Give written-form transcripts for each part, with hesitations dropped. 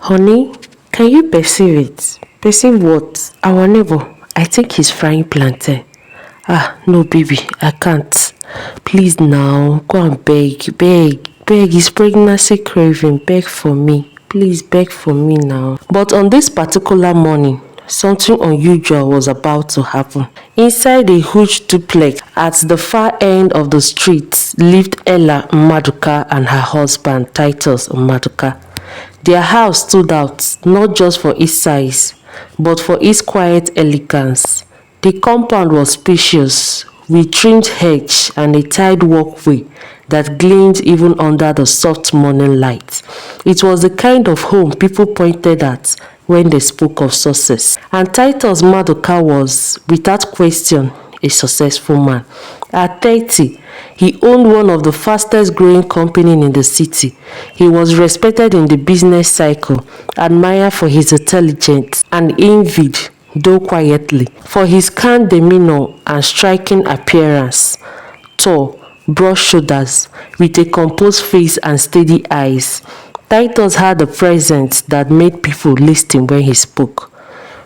Honey, can you perceive it? Perceive what? Our neighbor. I think he's frying plantain. No, baby, I can't. Please now, go and beg. His pregnancy craving. Beg for me. Please beg for me now. But on this particular morning, something unusual was about to happen. Inside a huge duplex at the far end of the street lived Ella Maduka and her husband Titus Maduka. Their house stood out not just for its size, but for its quiet elegance. The compound was spacious, with trimmed hedge and a tiled walkway that gleamed even under the soft morning light. It was the kind of home people pointed at when they spoke of success. And Titus Maduka was, without question, a successful man. At 30, he owned one of the fastest growing companies in the city. He was respected in the business cycle, admired for his intelligence, and envied, though quietly, for his calm demeanor and striking appearance. Tall, broad shoulders, with a composed face and steady eyes, Titus had a presence that made people listen when he spoke.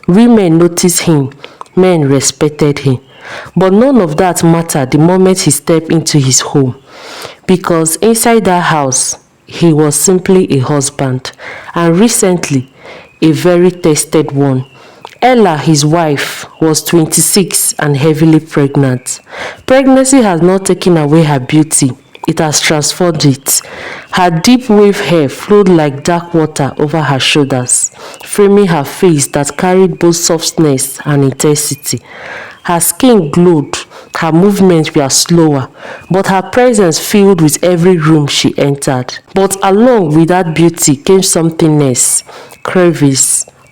Women noticed him, men respected him. But none of that mattered the moment he stepped into his home, because inside that house, he was simply a husband, and recently, a very tested one. Ella, his wife, was 26 and heavily pregnant. Pregnancy has not taken away her beauty, it has transformed it. Her deep wave hair flowed like dark water over her shoulders, framing her face that carried both softness and intensity. Her skin glowed, her movements were slower, but her presence filled with every room she entered. But along with that beauty came something else, craving,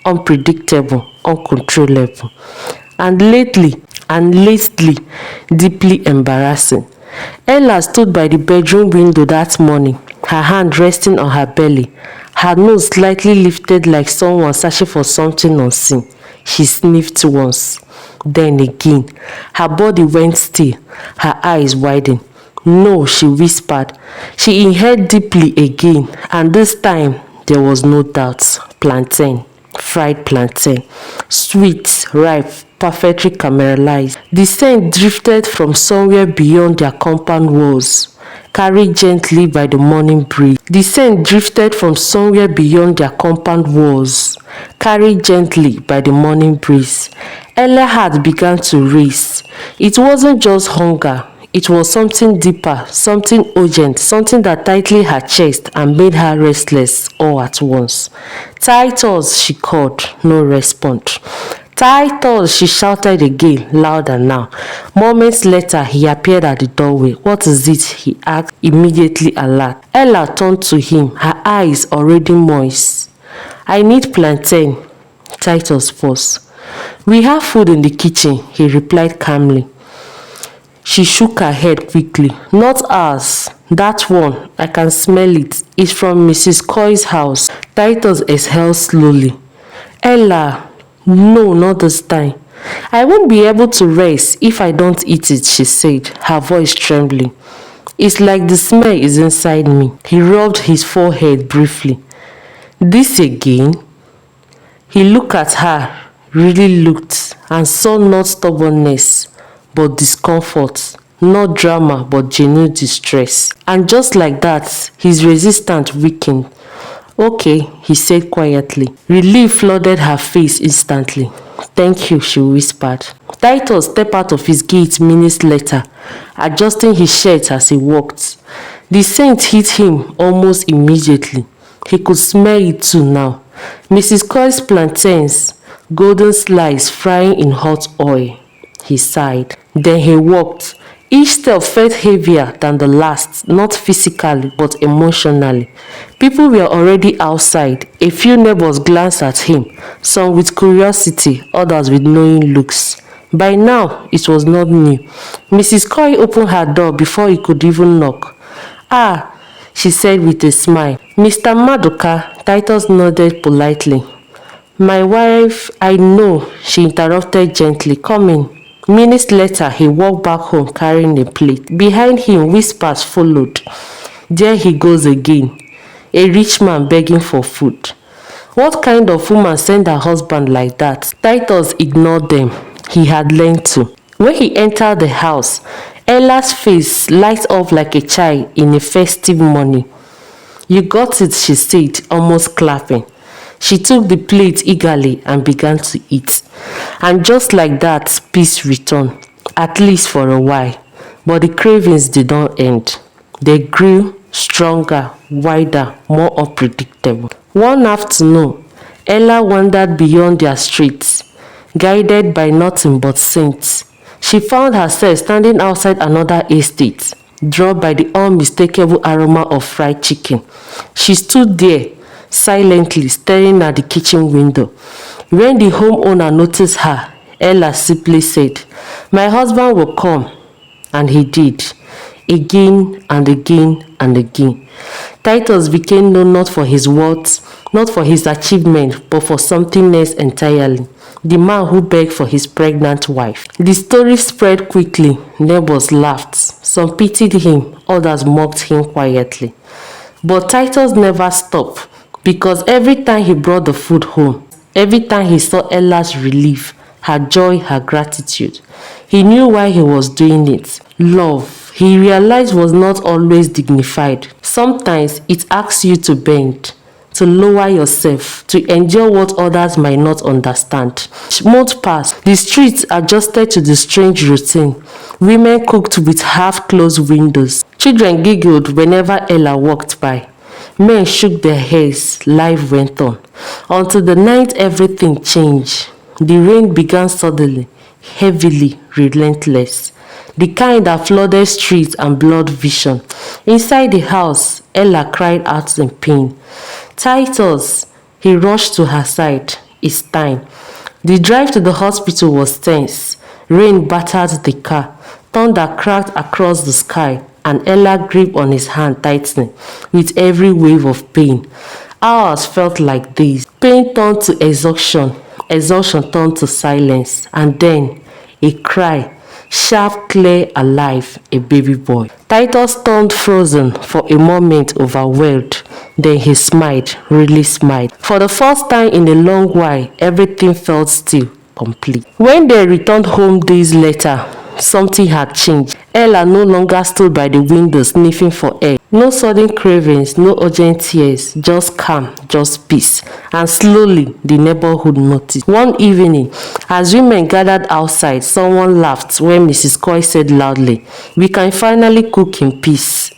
unpredictable, uncontrollable, and lately, deeply embarrassing. Ella stood by the bedroom window that morning, her hand resting on her belly, her nose slightly lifted like someone searching for something unseen. She sniffed once, then again. Her body went still, her eyes widened. No, she whispered. She inhaled deeply again, and this time there was no doubt. Plantain, fried plantain, sweet, ripe, perfectly caramelized. The scent drifted from somewhere beyond their compound walls, carried gently by the morning breeze. The scent drifted from somewhere beyond their compound walls, carried gently by the morning breeze. Ella's heart began to race. It wasn't just hunger. It was something deeper, something urgent, something that tightened her chest and made her restless all at once. Titus, she called, no response. Titus, she shouted again, louder now. Moments later, he appeared at the doorway. What is it? He asked, immediately alert. Ella turned to him, her eyes already moist. I need plantain. Titus paused. We have food in the kitchen, he replied calmly. She shook her head quickly. Not ours. That one, I can smell it. It's from Mrs. Coy's house. Titus exhaled slowly. Ella, no, not this time. I won't be able to rest if I don't eat it, she said, her voice trembling. It's like the smell is inside me. He rubbed his forehead briefly. This again? He looked at her, really looked, and saw not stubbornness, but discomfort, not drama, but genuine distress. And just like that, his resistance weakened. Okay, he said quietly. Relief flooded her face instantly. Thank you, she whispered. Titus stepped out of his gate minutes later, adjusting his shirt as he walked. The scent hit him almost immediately. He could smell it too now. Mrs. Coy's plantains, golden slices frying in hot oil. He sighed. Then he walked. Each step felt heavier than the last, not physically but emotionally. People were already outside. A few neighbors glanced at him, some with curiosity, others with knowing looks. By now, it was not new. Mrs. Coy opened her door before he could even knock. Ah, she said with a smile. Mr. Maduka, Titus nodded politely. My wife, I know, she interrupted gently. Come in. Minutes later, he walked back home carrying a plate. Behind him, whispers followed. There he goes again. A rich man begging for food. What kind of woman send her husband like that? Titus ignored them. He had learned to. When he entered the house, Ella's face lighted up like a child in a festive morning. "You got it," she said, almost clapping. She took the plate eagerly and began to eat. And just like that, peace returned, at least for a while. But the cravings did not end. They grew stronger, wider, more unpredictable. One afternoon, Ella wandered beyond their streets, guided by nothing but scents. She found herself standing outside another estate, drawn by the unmistakable aroma of fried chicken. She stood there, silently staring at the kitchen window. When the homeowner noticed her, Ella simply said, "My husband will come." And he did, again and again and again. Titus became known not for his words, not for his achievement, but for something else entirely. The man who begged for his pregnant wife. The story spread quickly. Neighbors laughed. Some pitied him, others mocked him quietly. But Titus never stopped, because every time he brought the food home, every time he saw Ella's relief, her joy, her gratitude, he knew why he was doing it. Love, he realized, was not always dignified. Sometimes it asks you to bend, to lower yourself, to endure what others might not understand. Months passed. The streets adjusted to the strange routine. Women cooked with half-closed windows. Children giggled whenever Ella walked by. Men shook their heads. Life went on. Until the night everything changed. The rain began suddenly, heavily, relentless. The kind that flooded streets and blurred vision. Inside the house, Ella cried out in pain. "Titus!" He rushed to her side. "It's time." The drive to the hospital was tense. Rain battered the car. Thunder cracked across the sky, and Ella gripped on his hand tightly with every wave of pain. Hours felt like days. Pain turned to exhaustion. Exhaustion turned to silence. And then, a cry. Sharp, clear, alive, a baby boy. Titus turned frozen, for a moment overwhelmed. Then he smiled, really smiled. For the first time in a long while, everything felt still, complete. When they returned home days later, something had changed. Ella no longer stood by the window sniffing for air. No sudden cravings, no urgent tears, just calm, just peace. And slowly, the neighborhood noticed. One evening, as women gathered outside, someone laughed when Mrs. Coy said loudly, "We can finally cook in peace."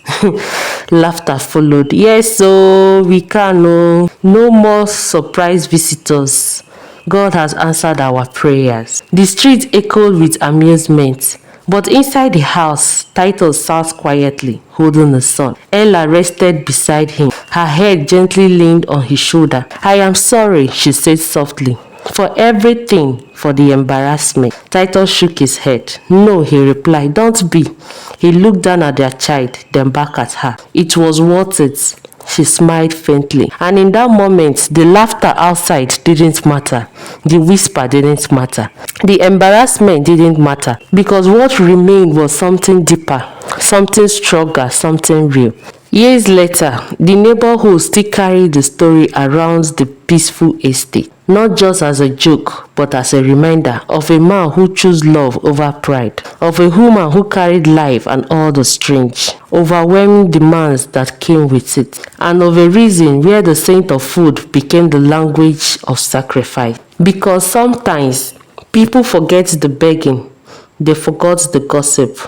Laughter followed. "Yes, so we can. Oh. No more surprise visitors. God has answered our prayers." The street echoed with amusement. But inside the house, Titus sat quietly, holding the son. Ella rested beside him, her head gently leaned on his shoulder. "I am sorry," she said softly, "for everything, for the embarrassment." Titus shook his head. "No," he replied, "don't be." He looked down at their child, then back at her. "It was worth it." She smiled faintly. And in that moment, the laughter outside didn't matter. The whisper didn't matter. The embarrassment didn't matter. Because what remained was something deeper, something stronger, something real. Years later, the neighborhood still carried the story around the peaceful estate. Not just as a joke, but as a reminder of a man who chose love over pride, of a woman who carried life and all the strange, overwhelming demands that came with it, and of a reason where the scent of food became the language of sacrifice. Because sometimes people forget the begging, they forgot the gossip,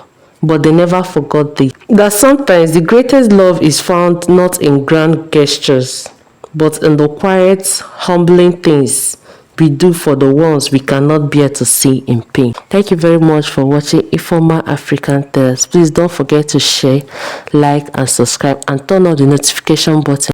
but they never forgot that sometimes the greatest love is found not in grand gestures, but in the quiet, humbling things we do for the ones we cannot bear to see in pain. Thank you very much for watching Informal African Tales. Please don't forget to share, like, and subscribe, and turn on the notification button.